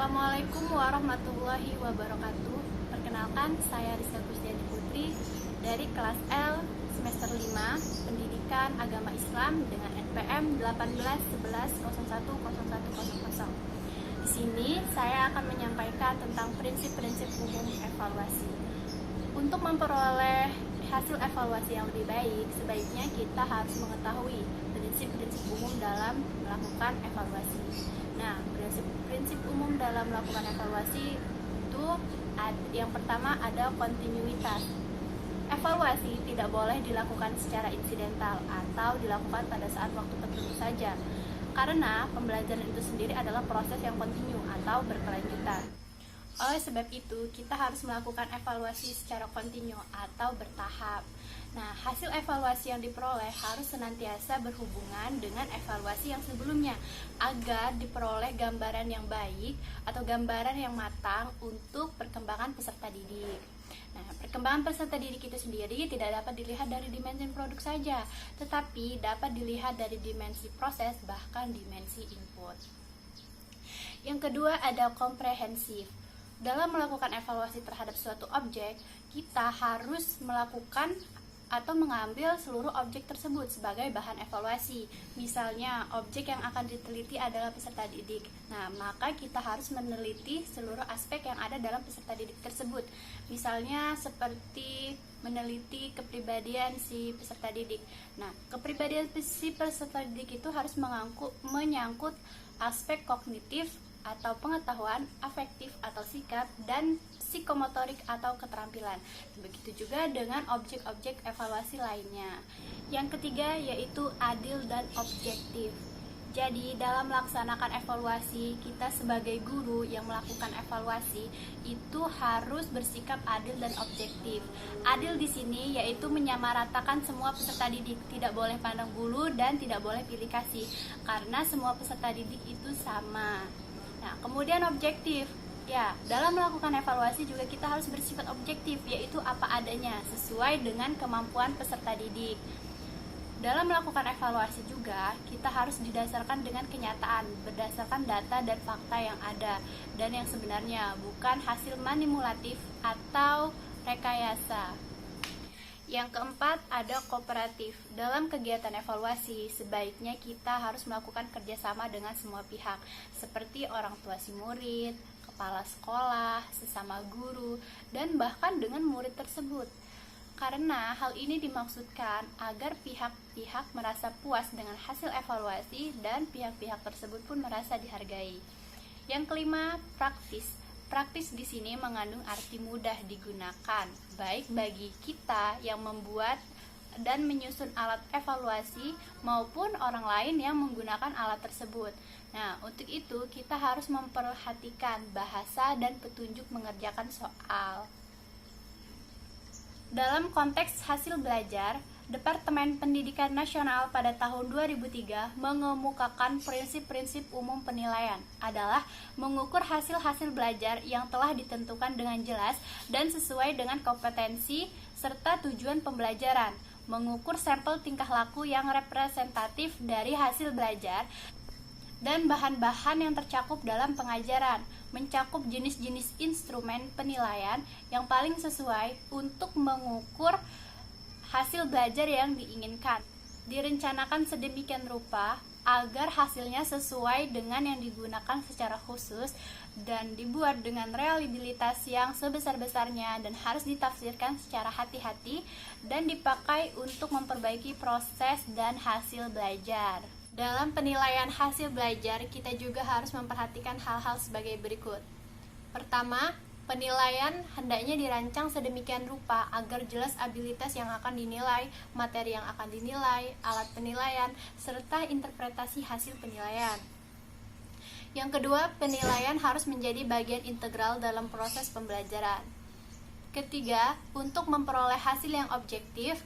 Assalamualaikum warahmatullahi wabarakatuh. Perkenalkan, saya Rizka Kusdiani Putri dari kelas L semester 5 Pendidikan Agama Islam dengan NPM 1811010100. Di sini saya akan menyampaikan tentang prinsip-prinsip umum evaluasi. Untuk memperoleh hasil evaluasi yang lebih baik, sebaiknya kita harus mengetahui prinsip-prinsip umum dalam melakukan evaluasi. Nah, prinsip-prinsip umum dalam melakukan evaluasi itu yang pertama ada kontinuitas. Evaluasi tidak boleh dilakukan secara insidental atau dilakukan pada saat waktu tertentu saja, karena pembelajaran itu sendiri adalah proses yang kontinu atau berkelanjutan. Oleh sebab itu, kita harus melakukan evaluasi secara kontinu atau bertahap. Nah, hasil evaluasi yang diperoleh harus senantiasa berhubungan dengan evaluasi yang sebelumnya agar diperoleh gambaran yang baik atau gambaran yang matang untuk perkembangan peserta didik. Nah, perkembangan peserta didik itu sendiri tidak dapat dilihat dari dimensi produk saja, tetapi dapat dilihat dari dimensi proses bahkan dimensi input. Yang kedua ada komprehensif. Dalam melakukan evaluasi terhadap suatu objek, kita harus melakukan atau mengambil seluruh objek tersebut sebagai bahan evaluasi. Misalnya, objek yang akan diteliti adalah peserta didik. Nah, maka kita harus meneliti seluruh aspek yang ada dalam peserta didik tersebut. Misalnya, seperti meneliti kepribadian si peserta didik. Nah, kepribadian si peserta didik itu harus menyangkut aspek kognitif atau pengetahuan, afektif atau sikap, dan psikomotorik atau keterampilan. Begitu juga dengan objek-objek evaluasi lainnya. Yang ketiga yaitu adil dan objektif. Jadi dalam melaksanakan evaluasi, kita sebagai guru yang melakukan evaluasi itu harus bersikap adil dan objektif. Adil di sini yaitu menyamaratakan semua peserta didik, tidak boleh pandang bulu dan tidak boleh pilih kasih, karena semua peserta didik itu sama. Nah, kemudian objektif. Ya, dalam melakukan evaluasi juga kita harus bersifat objektif, yaitu apa adanya, sesuai dengan kemampuan peserta didik. Dalam melakukan evaluasi juga, kita harus didasarkan dengan kenyataan, berdasarkan data dan fakta yang ada, dan yang sebenarnya, bukan hasil manipulatif atau rekayasa. Yang keempat ada kooperatif. Dalam kegiatan evaluasi, sebaiknya kita harus melakukan kerjasama dengan semua pihak, seperti orang tua si murid, kepala sekolah, sesama guru, dan bahkan dengan murid tersebut. Karena hal ini dimaksudkan agar pihak-pihak merasa puas dengan hasil evaluasi dan pihak-pihak tersebut pun merasa dihargai. Yang kelima, praktis. Praktis di sini mengandung arti mudah digunakan, baik bagi kita yang membuat dan menyusun alat evaluasi maupun orang lain yang menggunakan alat tersebut. Nah, untuk itu kita harus memperhatikan bahasa dan petunjuk mengerjakan soal. Dalam konteks hasil belajar, Departemen Pendidikan Nasional pada tahun 2003 mengemukakan prinsip-prinsip umum penilaian adalah mengukur hasil-hasil belajar yang telah ditentukan dengan jelas dan sesuai dengan kompetensi serta tujuan pembelajaran, mengukur sampel tingkah laku yang representatif dari hasil belajar, dan bahan-bahan yang tercakup dalam pengajaran, mencakup jenis-jenis instrumen penilaian yang paling sesuai untuk mengukur hasil belajar yang diinginkan. Direncanakan sedemikian rupa agar hasilnya sesuai dengan yang digunakan secara khusus dan dibuat dengan reliabilitas yang sebesar-besarnya dan harus ditafsirkan secara hati-hati dan dipakai untuk memperbaiki proses dan hasil belajar. Dalam penilaian hasil belajar, kita juga harus memperhatikan hal-hal sebagai berikut. Pertama, penilaian hendaknya dirancang sedemikian rupa agar jelas abilitas yang akan dinilai, materi yang akan dinilai, alat penilaian, serta interpretasi hasil penilaian. Yang kedua, penilaian harus menjadi bagian integral dalam proses pembelajaran. Ketiga, untuk memperoleh hasil yang objektif,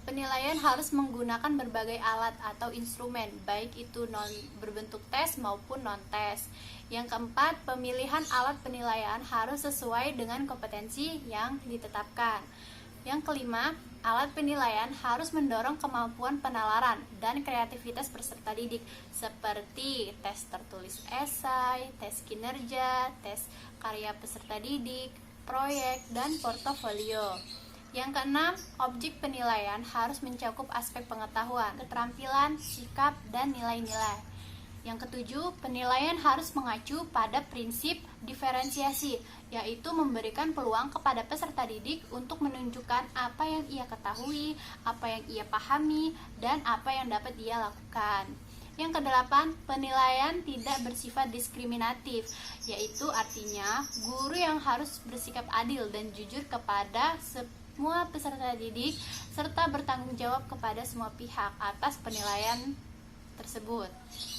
penilaian harus menggunakan berbagai alat atau instrumen, baik itu berbentuk tes maupun non-tes. Yang keempat, pemilihan alat penilaian harus sesuai dengan kompetensi yang ditetapkan. Yang kelima, alat penilaian harus mendorong kemampuan penalaran dan kreativitas peserta didik seperti tes tertulis esai, tes kinerja, tes karya peserta didik, proyek, dan portofolio. Yang keenam, objek penilaian harus mencakup aspek pengetahuan, keterampilan, sikap, dan nilai-nilai. Yang ketujuh, penilaian harus mengacu pada prinsip diferensiasi, yaitu memberikan peluang kepada peserta didik untuk menunjukkan apa yang ia ketahui, apa yang ia pahami, dan apa yang dapat ia lakukan. Yang kedelapan, penilaian tidak bersifat diskriminatif, yaitu artinya guru yang harus bersikap adil dan jujur kepada semua peserta didik serta bertanggung jawab kepada semua pihak atas penilaian tersebut.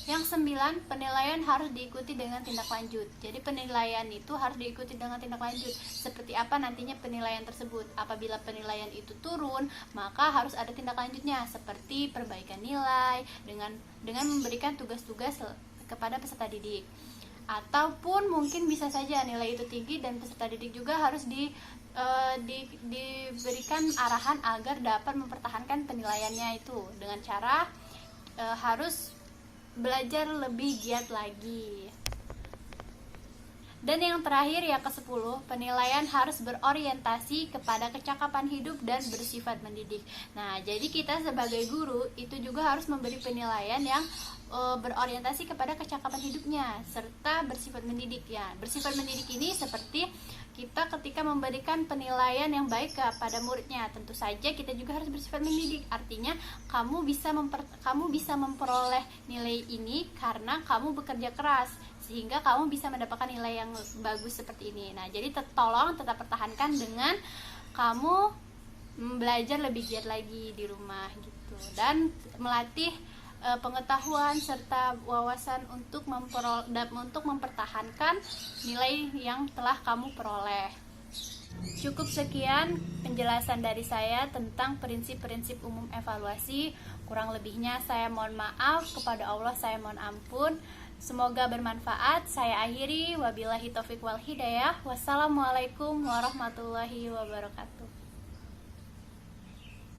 Yang sembilan, penilaian harus diikuti dengan tindak lanjut. Jadi penilaian itu harus diikuti dengan tindak lanjut. Seperti apa nantinya penilaian tersebut? Apabila penilaian itu turun, maka harus ada tindak lanjutnya seperti perbaikan nilai dengan memberikan tugas-tugas kepada peserta didik. Ataupun mungkin bisa saja nilai itu tinggi dan peserta didik juga harus diberikan arahan agar dapat mempertahankan penilaiannya itu dengan cara harus belajar lebih giat lagi. Dan yang terakhir yang ke-10, penilaian harus berorientasi kepada kecakapan hidup dan bersifat mendidik. Nah, jadi kita sebagai guru itu juga harus memberi penilaian yang berorientasi kepada kecakapan hidupnya serta bersifat mendidik ya. Bersifat mendidik ini seperti kita ketika memberikan penilaian yang baik kepada muridnya, tentu saja kita juga harus bersifat mendidik. Artinya kamu bisa memperoleh nilai ini karena kamu bekerja keras, sehingga kamu bisa mendapatkan nilai yang bagus seperti ini. Nah, jadi tolong tetap pertahankan dengan kamu belajar lebih giat lagi di rumah gitu, dan melatih pengetahuan serta wawasan untuk mempertahankan nilai yang telah kamu peroleh. Cukup sekian penjelasan dari saya tentang prinsip-prinsip umum evaluasi. Kurang lebihnya saya mohon maaf, kepada Allah saya mohon ampun. Semoga bermanfaat. Saya akhiri, wabillahi taufiq wal hidayah. Wassalamualaikum warahmatullahi wabarakatuh.